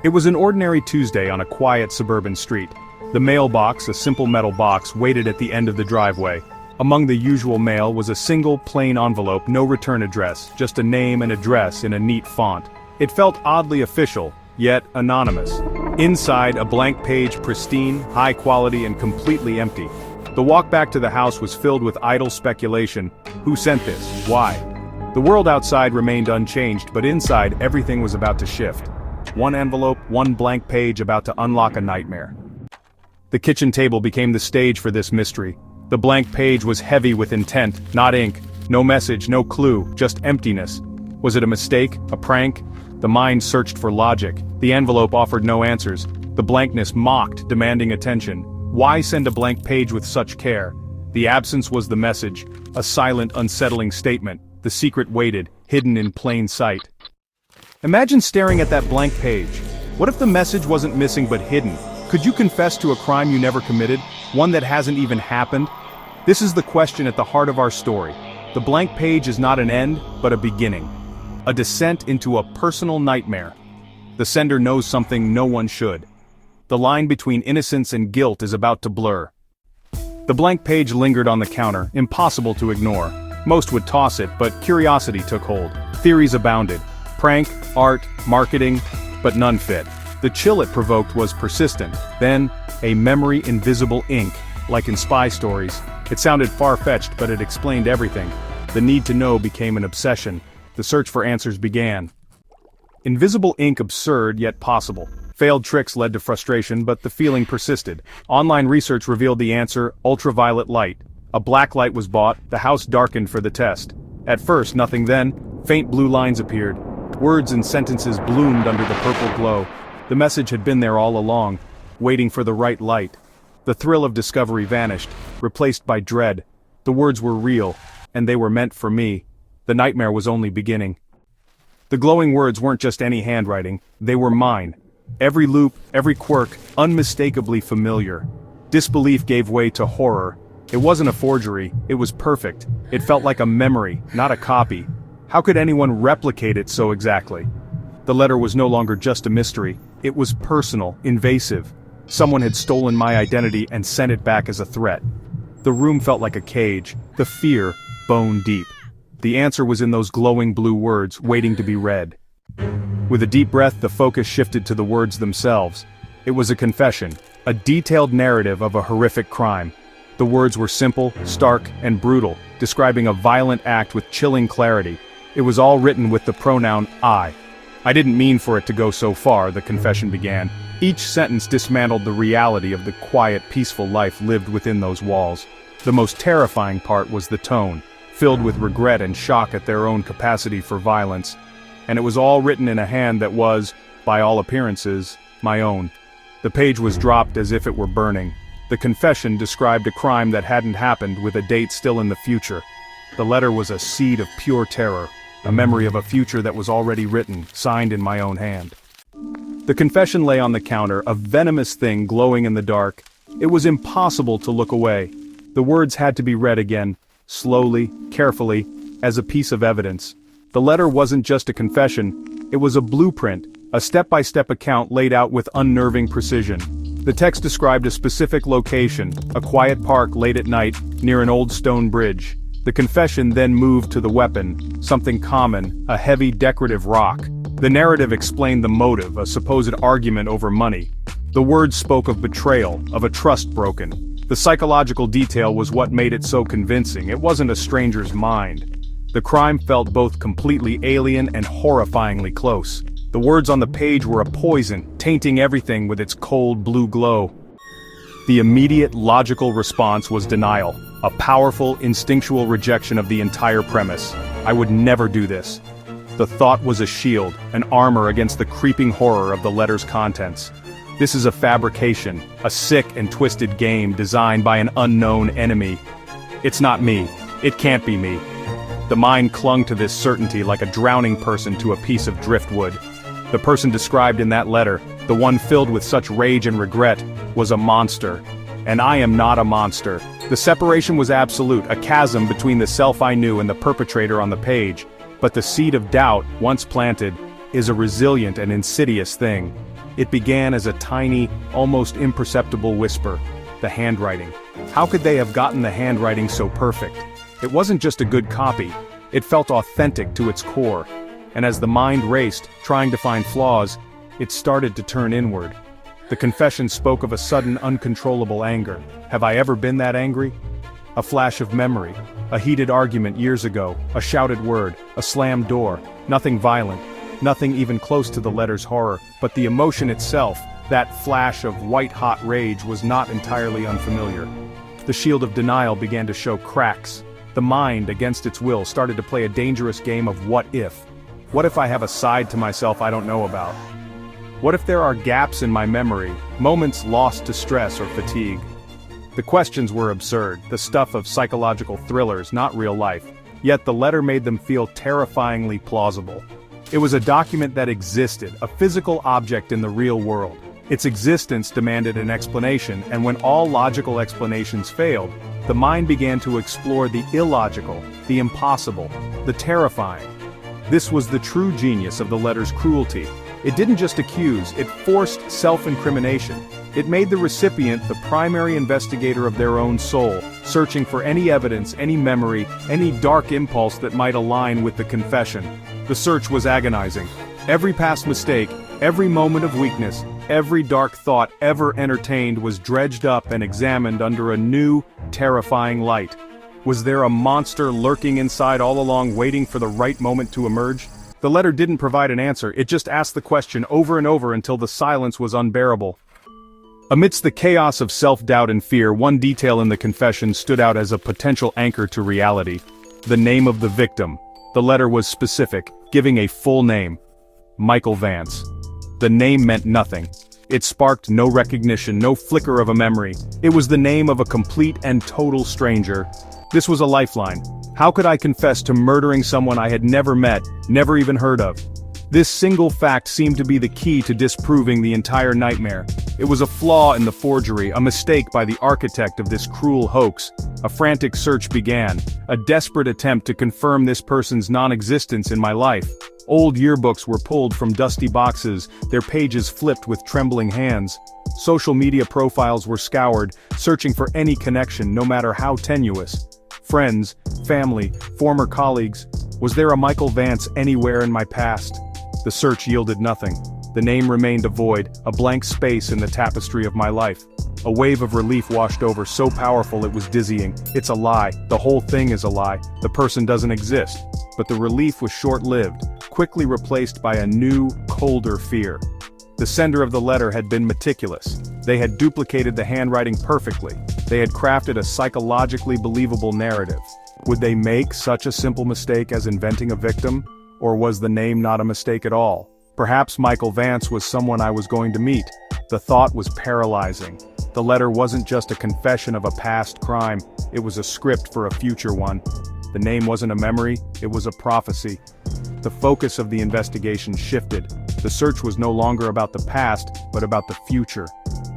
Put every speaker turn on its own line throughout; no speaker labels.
It was an ordinary Tuesday on a quiet suburban street. The mailbox, a simple metal box, waited at the end of the driveway. Among the usual mail was a single, plain envelope, no return address, just a name and address in a neat font. It felt oddly official, yet anonymous. Inside, a blank page, pristine, high quality, and completely empty. The walk back to the house was filled with idle speculation. Who sent this? Why? The world outside remained unchanged, but inside, everything was about to shift. One envelope, one blank page about to unlock a nightmare. The kitchen table became the stage for this mystery. The blank page was heavy with intent, not ink, no message, no clue, just emptiness. Was it a mistake, a prank? The mind searched for logic. The envelope offered no answers. The blankness mocked, demanding attention. Why send a blank page with such care? The absence was the message, a silent, unsettling statement. The secret waited, hidden in plain sight. Imagine staring at that blank page. What if the message wasn't missing but hidden? Could you confess to a crime you never committed, one that hasn't even happened? This is the question at the heart of our story. The blank page is not an end, but a beginning. A descent into a personal nightmare. The sender knows something no one should. The line between innocence and guilt is about to blur. The blank page lingered on the counter, impossible to ignore. Most would toss it, but curiosity took hold. Theories abounded. Prank, art, marketing, but none fit. The chill it provoked was persistent. Then, a memory invisible ink, like in spy stories. It sounded far-fetched, but it explained everything. The need to know became an obsession. The search for answers began. Invisible ink absurd yet possible. Failed tricks led to frustration, but the feeling persisted. Online research revealed the answer: ultraviolet light. A black light was bought, the house darkened for the test. At first, nothing then. Faint blue lines appeared. Words and sentences bloomed under the purple glow. The message had been there all along, waiting for the right light. The thrill of discovery vanished, replaced by dread. The words were real, and they were meant for me. The nightmare was only beginning. The glowing words weren't just any handwriting, they were mine. Every loop, every quirk, unmistakably familiar. Disbelief gave way to horror. It wasn't a forgery, it was perfect. It felt like a memory, not a copy. How could anyone replicate it so exactly? The letter was no longer just a mystery. It was personal, invasive. Someone had stolen my identity and sent it back as a threat. The room felt like a cage, the fear bone deep. The answer was in those glowing blue words, waiting to be read. With a deep breath, the focus shifted to the words themselves. It was a confession, a detailed narrative of a horrific crime. The words were simple, stark, and brutal, describing a violent act with chilling clarity. It was all written with the pronoun I. I didn't mean for it to go so far, the confession began. Each sentence dismantled the reality of the quiet, peaceful life lived within those walls. The most terrifying part was the tone, filled with regret and shock at their own capacity for violence. And it was all written in a hand that was, by all appearances, my own. The page was dropped as if it were burning. The confession described a crime that hadn't happened with a date still in the future. The letter was a seed of pure terror, a memory of a future that was already written, signed in my own hand. The confession lay on the counter, a venomous thing glowing in the dark. It was impossible to look away. The words had to be read again, slowly, carefully, as a piece of evidence. The letter wasn't just a confession, it was a blueprint, a step-by-step account laid out with unnerving precision. The text described a specific location, a quiet park late at night, near an old stone bridge. The confession then moved to the weapon, something common, a heavy decorative rock. The narrative explained the motive, a supposed argument over money. The words spoke of betrayal, of a trust broken. The psychological detail was what made it so convincing. It wasn't a stranger's mind. The crime felt both completely alien and horrifyingly close. The words on the page were a poison, tainting everything with its cold blue glow. The immediate logical response was denial, a powerful, instinctual rejection of the entire premise. I would never do this. The thought was a shield, an armor against the creeping horror of the letter's contents. This is a fabrication, a sick and twisted game designed by an unknown enemy. It's not me. It can't be me. The mind clung to this certainty like a drowning person to a piece of driftwood. The person described in that letter, the one filled with such rage and regret, was a monster. And I am not a monster. The separation was absolute, a chasm between the self I knew and the perpetrator on the page. But the seed of doubt, once planted, is a resilient and insidious thing. It began as a tiny, almost imperceptible whisper. The handwriting. How could they have gotten the handwriting so perfect? It wasn't just a good copy. It felt authentic to its core. And as the mind raced, trying to find flaws, it started to turn inward. The confession spoke of a sudden, uncontrollable anger. Have I ever been that angry? A flash of memory, a heated argument years ago, a shouted word, a slammed door, nothing violent, nothing even close to the letter's horror, but the emotion itself, that flash of white-hot rage, was not entirely unfamiliar. The shield of denial began to show cracks. The mind, against its will, started to play a dangerous game of what if. What if I have a side to myself I don't know about? What if there are gaps in my memory, moments lost to stress or fatigue? The questions were absurd, the stuff of psychological thrillers, not real life, yet the letter made them feel terrifyingly plausible. It was a document that existed, a physical object in the real world. Its existence demanded an explanation, and when all logical explanations failed, the mind began to explore the illogical, the impossible, the terrifying. This was the true genius of the letter's cruelty. It didn't just accuse, it forced self-incrimination. It made the recipient the primary investigator of their own soul, searching for any evidence, any memory, any dark impulse that might align with the confession. The search was agonizing. Every past mistake, every moment of weakness, every dark thought ever entertained was dredged up and examined under a new, terrifying light. Was there a monster lurking inside all along, waiting for the right moment to emerge? The letter didn't provide an answer, it just asked the question over and over until the silence was unbearable. Amidst the chaos of self-doubt and fear, one detail in the confession stood out as a potential anchor to reality. The name of the victim. The letter was specific, giving a full name. Michael Vance. The name meant nothing. It sparked no recognition, no flicker of a memory. It was the name of a complete and total stranger. This was a lifeline. How could I confess to murdering someone I had never met, never even heard of? This single fact seemed to be the key to disproving the entire nightmare. It was a flaw in the forgery, a mistake by the architect of this cruel hoax. A frantic search began, a desperate attempt to confirm this person's non-existence in my life. Old yearbooks were pulled from dusty boxes, their pages flipped with trembling hands. Social media profiles were scoured, searching for any connection, no matter how tenuous. Friends, family, former colleagues. Was there a Michael Vance anywhere in my past? The search yielded nothing. The name remained a void, a blank space in the tapestry of my life. A wave of relief washed over, so powerful it was dizzying. It's a lie. The whole thing is a lie. The person doesn't exist. But the relief was short-lived, quickly replaced by a new, colder fear. The sender of the letter had been meticulous. They had duplicated the handwriting perfectly. They had crafted a psychologically believable narrative. Would they make such a simple mistake as inventing a victim? Or was the name not a mistake at all? Perhaps Michael Vance was someone I was going to meet. The thought was paralyzing. The letter wasn't just a confession of a past crime, it was a script for a future one. The name wasn't a memory, it was a prophecy. The focus of the investigation shifted. The search was no longer about the past, but about the future.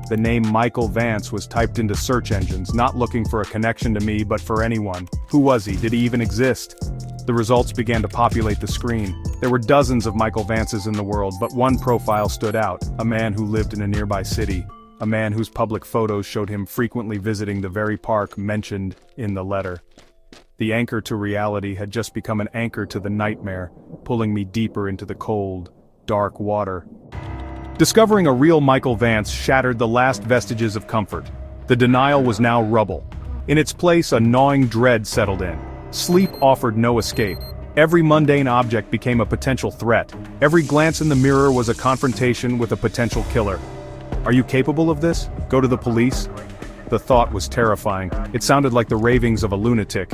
The name Michael Vance was typed into search engines, not looking for a connection to me but for anyone. Who was he? Did he even exist? The results began to populate the screen. There were dozens of Michael Vances in the world, but one profile stood out, a man who lived in a nearby city. A man whose public photos showed him frequently visiting the very park mentioned in the letter. The anchor to reality had just become an anchor to the nightmare, pulling me deeper into the cold, dark water. Discovering a real Michael Vance shattered the last vestiges of comfort. The denial was now rubble. In its place, a gnawing dread settled in. Sleep offered no escape. Every mundane object became a potential threat. Every glance in the mirror was a confrontation with a potential killer. Are you capable of this? Go to the police? The thought was terrifying. It sounded like the ravings of a lunatic.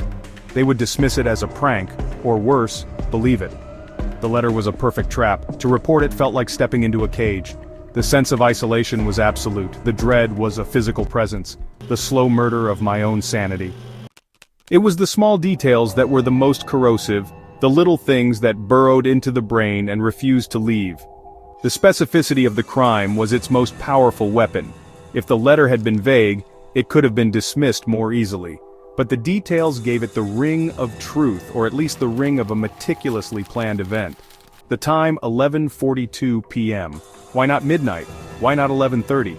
They would dismiss it as a prank, or worse, believe it. The letter was a perfect trap. To report it felt like stepping into a cage. The sense of isolation was absolute. The dread was a physical presence. The slow murder of my own sanity. It was the small details that were the most corrosive, the little things that burrowed into the brain and refused to leave. The specificity of the crime was its most powerful weapon. If the letter had been vague, it could have been dismissed more easily. But the details gave it the ring of truth, or at least the ring of a meticulously planned event. The time 11:42 p.m. Why not midnight? Why not 11:30?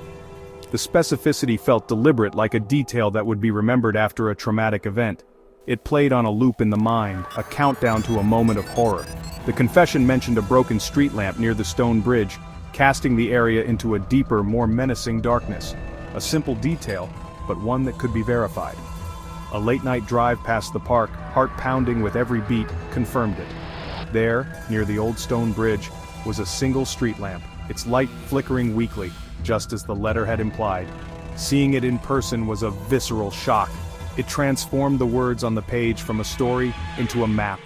The specificity felt deliberate, like a detail that would be remembered after a traumatic event. It played on a loop in the mind, a countdown to a moment of horror. The confession mentioned a broken street lamp near the stone bridge, casting the area into a deeper, more menacing darkness. A simple detail, but one that could be verified. A late-night drive past the park, heart pounding with every beat, confirmed it. There, near the old stone bridge, was a single street lamp, its light flickering weakly, just as the letter had implied. Seeing it in person was a visceral shock. It transformed the words on the page from a story into a map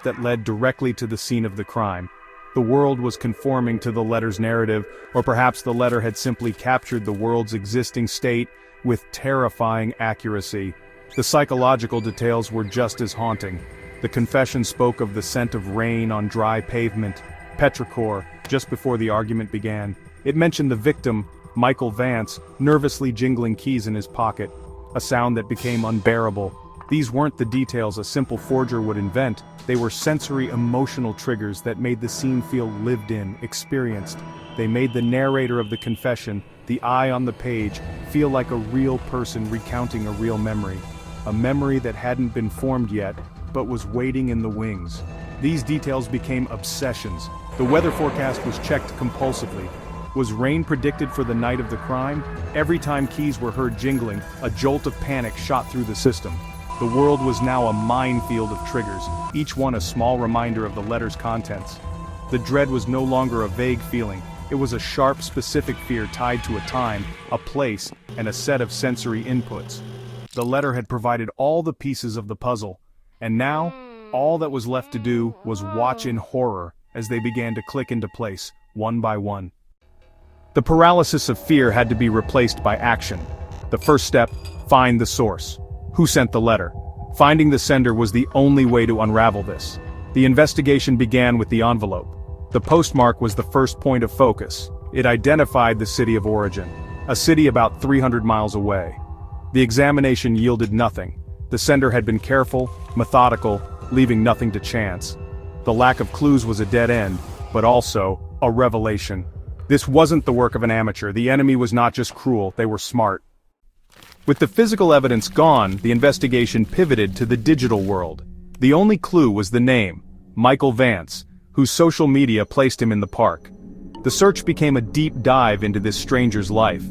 that led directly to the scene of the crime. The world was conforming to the letter's narrative, or perhaps the letter had simply captured the world's existing state with terrifying accuracy. The psychological details were just as haunting. The confession spoke of the scent of rain on dry pavement, petrichor, just before the argument began. It mentioned the victim, Michael Vance, nervously jingling keys in his pocket, a sound that became unbearable. These weren't the details a simple forger would invent, they were sensory emotional triggers that made the scene feel lived in, experienced. They made the narrator of the confession, the eye on the page, feel like a real person recounting a real memory. A memory that hadn't been formed yet, but was waiting in the wings. These details became obsessions. The weather forecast was checked compulsively. Was rain predicted for the night of the crime? Every time keys were heard jingling, a jolt of panic shot through the system. The world was now a minefield of triggers, each one a small reminder of the letter's contents. The dread was no longer a vague feeling, it was a sharp, specific fear tied to a time, a place, and a set of sensory inputs. The letter had provided all the pieces of the puzzle, and now, all that was left to do was watch in horror as they began to click into place, one by one. The paralysis of fear had to be replaced by action. The first step, find the source. Who sent the letter? Finding the sender was the only way to unravel this. The investigation began with the envelope. The postmark was the first point of focus. It identified the city of origin, a city about 300 miles away. The examination yielded nothing. The sender had been careful, methodical, leaving nothing to chance. The lack of clues was a dead end, but also a revelation. This wasn't the work of an amateur. The enemy was not just cruel, they were smart. With the physical evidence gone, the investigation pivoted to the digital world. The only clue was the name, Michael Vance, whose social media placed him in the park. The search became a deep dive into this stranger's life.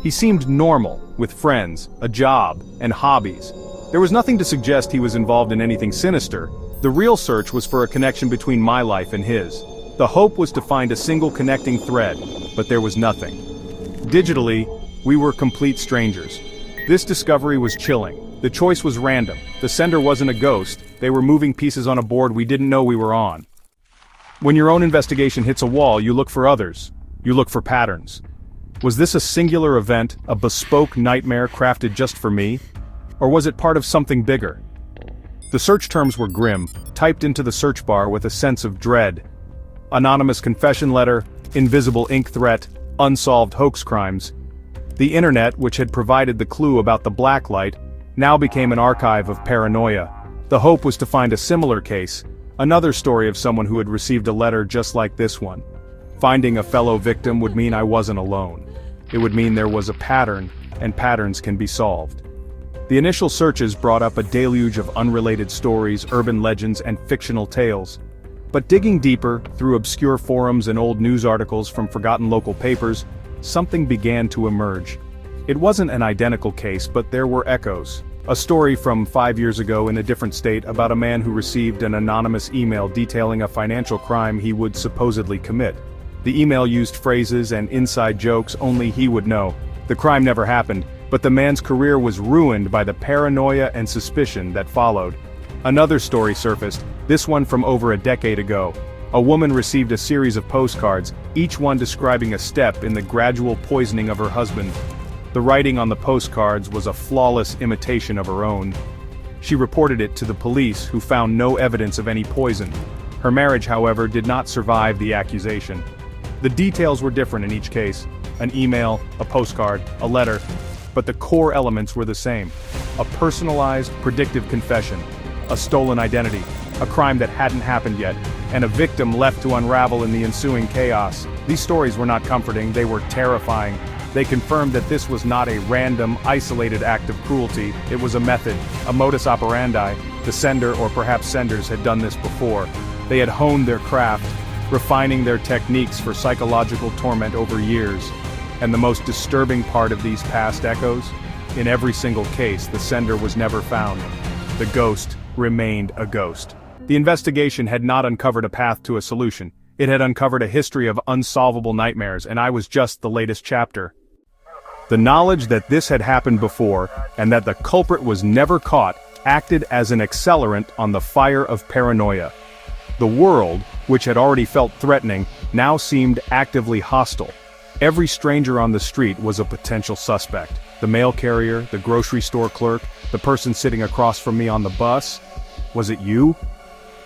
He seemed normal, with friends, a job, and hobbies. There was nothing to suggest he was involved in anything sinister. The real search was for a connection between my life and his. The hope was to find a single connecting thread, but there was nothing. Digitally, we were complete strangers. This discovery was chilling. The choice was random. The sender wasn't a ghost, they were moving pieces on a board we didn't know we were on. When your own investigation hits a wall, you look for others. You look for patterns. Was this a singular event, a bespoke nightmare crafted just for me? Or was it part of something bigger? The search terms were grim, typed into the search bar with a sense of dread. Anonymous confession letter, invisible ink threat, unsolved hoax crimes. The internet, which had provided the clue about the blacklight, now became an archive of paranoia. The hope was to find a similar case, another story of someone who had received a letter just like this one. Finding a fellow victim would mean I wasn't alone. It would mean there was a pattern, and patterns can be solved. The initial searches brought up a deluge of unrelated stories, urban legends, and fictional tales. But digging deeper, through obscure forums and old news articles from forgotten local papers, something began to emerge. It wasn't an identical case, but there were echoes. A story from 5 years ago in a different state about a man who received an anonymous email detailing a financial crime he would supposedly commit. The email used phrases and inside jokes only he would know. The crime never happened, but the man's career was ruined by the paranoia and suspicion that followed. Another story surfaced, this one from over a decade ago. A woman received a series of postcards, each one describing a step in the gradual poisoning of her husband. The writing on the postcards was a flawless imitation of her own. She reported it to the police, who found no evidence of any poison. Her marriage, however, did not survive the accusation. The details were different in each case. An email, a postcard, a letter, but the core elements were the same. A personalized, predictive confession, a stolen identity, a crime that hadn't happened yet, and a victim left to unravel in the ensuing chaos. These stories were not comforting, they were terrifying. They confirmed that this was not a random, isolated act of cruelty, it was a method, a modus operandi. The sender, or perhaps senders, had done this before. They had honed their craft, refining their techniques for psychological torment over years. And the most disturbing part of these past echoes? In every single case, the sender was never found. The ghost remained a ghost. The investigation had not uncovered a path to a solution. It had uncovered a history of unsolvable nightmares, and I was just the latest chapter. The knowledge that this had happened before, and that the culprit was never caught, acted as an accelerant on the fire of paranoia. The world, which had already felt threatening, now seemed actively hostile. Every stranger on the street was a potential suspect. The mail carrier, the grocery store clerk, the person sitting across from me on the bus. Was it you?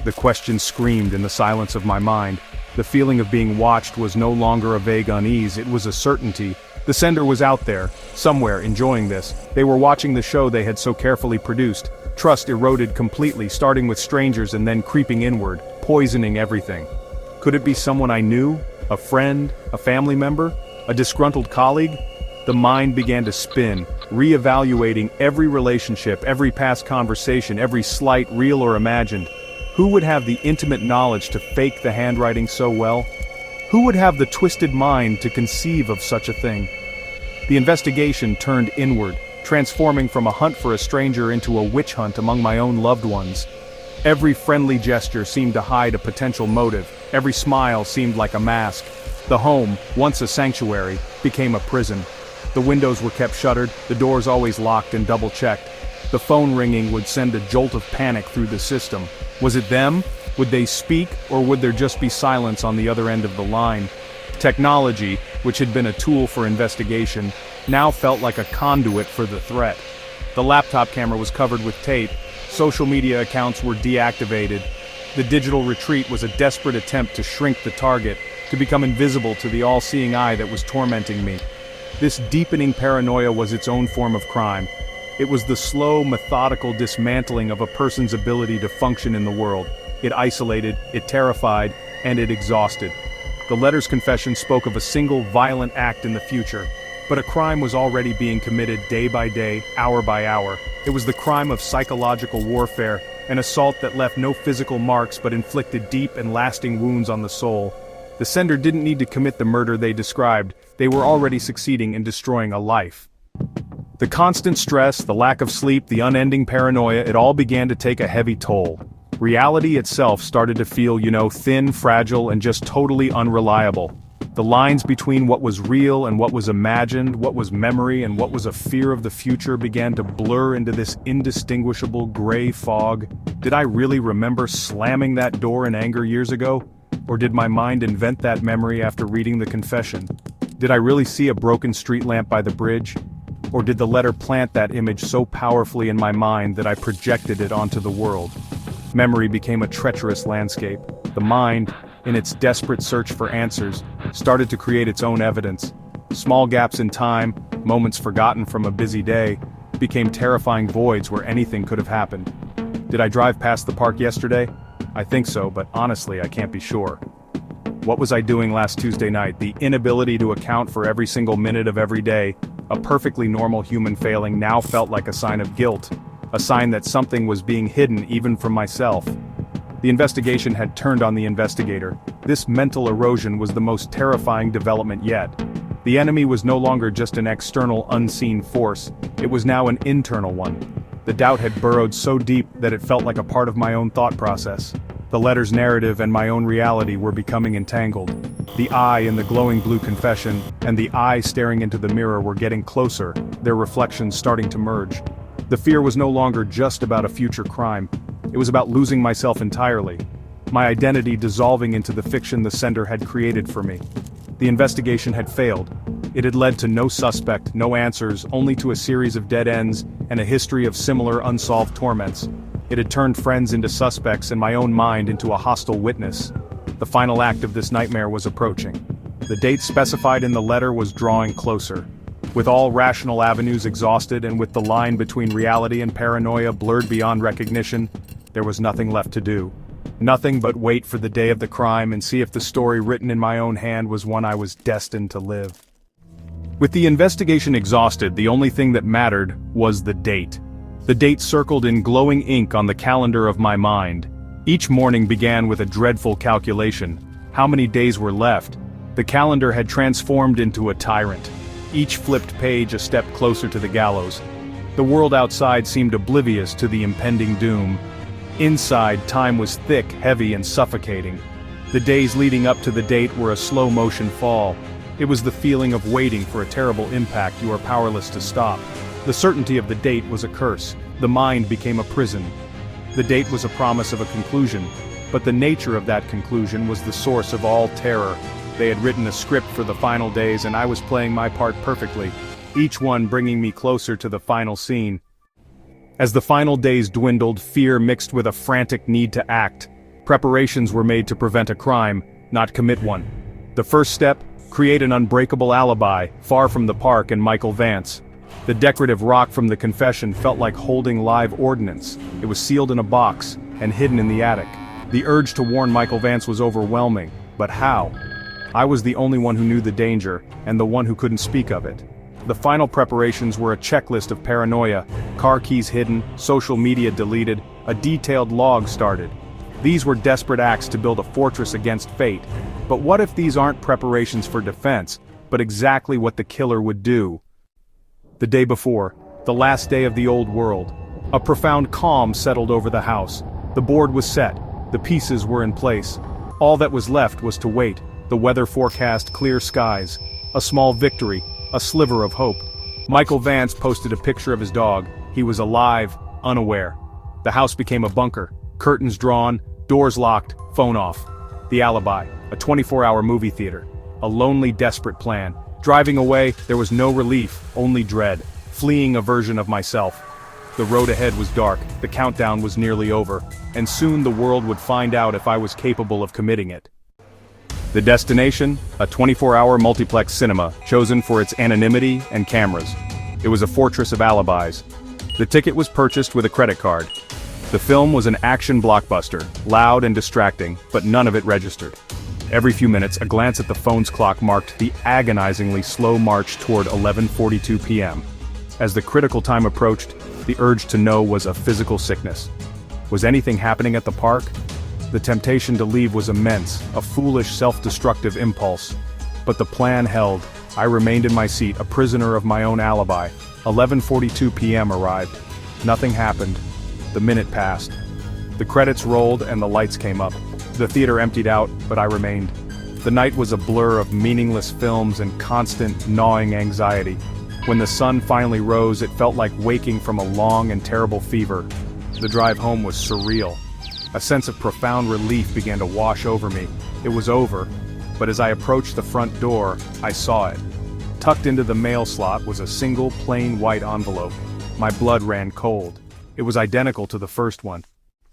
The question screamed in the silence of my mind. The feeling of being watched was no longer a vague unease, it was a certainty. The sender was out there, somewhere, enjoying this. They were watching the show they had so carefully produced. Trust eroded completely, starting with strangers and then creeping inward, poisoning everything. Could it be someone I knew? A friend? A family member? A disgruntled colleague? The mind began to spin, re-evaluating every relationship, every past conversation, every slight, real or imagined. Who would have the intimate knowledge to fake the handwriting so well? Who would have the twisted mind to conceive of such a thing? The investigation turned inward, transforming from a hunt for a stranger into a witch hunt among my own loved ones. Every friendly gesture seemed to hide a potential motive, every smile seemed like a mask. The home, once a sanctuary, became a prison. The windows were kept shuttered, the doors always locked and double-checked. The phone ringing would send a jolt of panic through the system. Was it them? Would they speak, or would there just be silence on the other end of the line? Technology, which had been a tool for investigation, now felt like a conduit for the threat. The laptop camera was covered with tape, social media accounts were deactivated. The digital retreat was a desperate attempt to shrink the target, to become invisible to the all-seeing eye that was tormenting me. This deepening paranoia was its own form of crime. It was the slow, methodical dismantling of a person's ability to function in the world. It isolated, it terrified, and it exhausted. The letter's confession spoke of a single violent act in the future, but a crime was already being committed day by day, hour by hour. It was the crime of psychological warfare, an assault that left no physical marks but inflicted deep and lasting wounds on the soul. The sender didn't need to commit the murder they described, they were already succeeding in destroying a life. The constant stress, the lack of sleep, the unending paranoia, it all began to take a heavy toll. Reality itself started to feel, thin, fragile, and just totally unreliable. The lines between what was real and what was imagined, what was memory and what was a fear of the future began to blur into this indistinguishable gray fog. Did I really remember slamming that door in anger years ago? Or did my mind invent that memory after reading the confession? Did I really see a broken street lamp by the bridge? Or did the letter plant that image so powerfully in my mind that I projected it onto the world? Memory became a treacherous landscape. The mind, in its desperate search for answers, started to create its own evidence. Small gaps in time, moments forgotten from a busy day, became terrifying voids where anything could have happened. Did I drive past the park yesterday? I think so, but honestly, I can't be sure. What was I doing last Tuesday night? The inability to account for every single minute of every day, a perfectly normal human failing, now felt like a sign of guilt. A sign that something was being hidden even from myself. The investigation had turned on the investigator. This mental erosion was the most terrifying development yet. The enemy was no longer just an external, unseen force, it was now an internal one. The doubt had burrowed so deep that it felt like a part of my own thought process. The letter's narrative and my own reality were becoming entangled. The eye in the glowing blue confession and the eye staring into the mirror were getting closer, their reflections starting to merge. The fear was no longer just about a future crime. It was about losing myself entirely. My identity dissolving into the fiction the sender had created for me. The investigation had failed. It had led to no suspect, no answers, only to a series of dead ends and a history of similar unsolved torments. It had turned friends into suspects and my own mind into a hostile witness. The final act of this nightmare was approaching. The date specified in the letter was drawing closer. With all rational avenues exhausted and with the line between reality and paranoia blurred beyond recognition, there was nothing left to do. Nothing but wait for the day of the crime and see if the story written in my own hand was one I was destined to live. With the investigation exhausted, the only thing that mattered was the date. The date circled in glowing ink on the calendar of my mind. Each morning began with a dreadful calculation. How many days were left? The calendar had transformed into a tyrant. Each flipped page a step closer to the gallows. The world outside seemed oblivious to the impending doom. Inside, time was thick, heavy, and suffocating. The days leading up to the date were a slow-motion fall. It was the feeling of waiting for a terrible impact you are powerless to stop. The certainty of the date was a curse. The mind became a prison. The date was a promise of a conclusion, but the nature of that conclusion was the source of all terror. They had written a script for the final days and I was playing my part perfectly, each one bringing me closer to the final scene. As the final days dwindled, fear mixed with a frantic need to act. Preparations were made to prevent a crime, not commit one. The first step? Create an unbreakable alibi, far from the park and Michael Vance. The decorative rock from the confession felt like holding live ordnance. It was sealed in a box, and hidden in the attic. The urge to warn Michael Vance was overwhelming, but how? I was the only one who knew the danger, and the one who couldn't speak of it. The final preparations were a checklist of paranoia, car keys hidden, social media deleted, a detailed log started. These were desperate acts to build a fortress against fate. But what if these aren't preparations for defense, but exactly what the killer would do? The day before, the last day of the old world. A profound calm settled over the house. The board was set, the pieces were in place. All that was left was to wait. The weather forecast clear skies. A small victory. A sliver of hope. Michael Vance posted a picture of his dog. He was alive, unaware. The house became a bunker. Curtains drawn, doors locked, phone off. The alibi, a 24-hour movie theater. A lonely, desperate plan. Driving away, there was no relief, only dread. Fleeing a version of myself. The road ahead was dark, the countdown was nearly over, and soon the world would find out if I was capable of committing it. The destination? A 24-hour multiplex cinema, chosen for its anonymity and cameras. It was a fortress of alibis. The ticket was purchased with a credit card. The film was an action blockbuster, loud and distracting, but none of it registered. Every few minutes, a glance at the phone's clock marked the agonizingly slow march toward 11:42 p.m. As the critical time approached, the urge to know was a physical sickness. Was anything happening at the park? The temptation to leave was immense, a foolish, self-destructive impulse. But the plan held. I remained in my seat, a prisoner of my own alibi. 11:42 p.m. arrived. Nothing happened. The minute passed. The credits rolled and the lights came up. The theater emptied out, but I remained. The night was a blur of meaningless films and constant, gnawing anxiety. When the sun finally rose, it felt like waking from a long and terrible fever. The drive home was surreal. A sense of profound relief began to wash over me. It was over, but as I approached the front door, I saw it. Tucked into the mail slot was a single, plain white envelope. My blood ran cold. It was identical to the first one.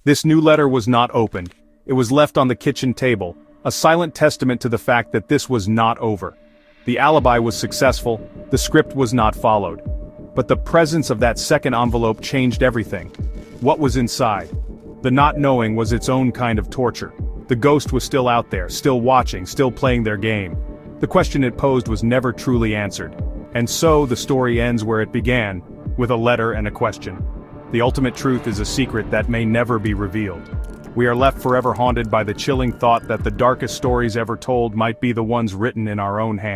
This new letter was not opened. It was left on the kitchen table, a silent testament to the fact that this was not over. The alibi was successful, the script was not followed. But the presence of that second envelope changed everything. What was inside? The not knowing was its own kind of torture. The ghost was still out there, still watching, still playing their game. The question it posed was never truly answered. And so the story ends where it began, with a letter and a question. The ultimate truth is a secret that may never be revealed. We are left forever haunted by the chilling thought that the darkest stories ever told might be the ones written in our own hands.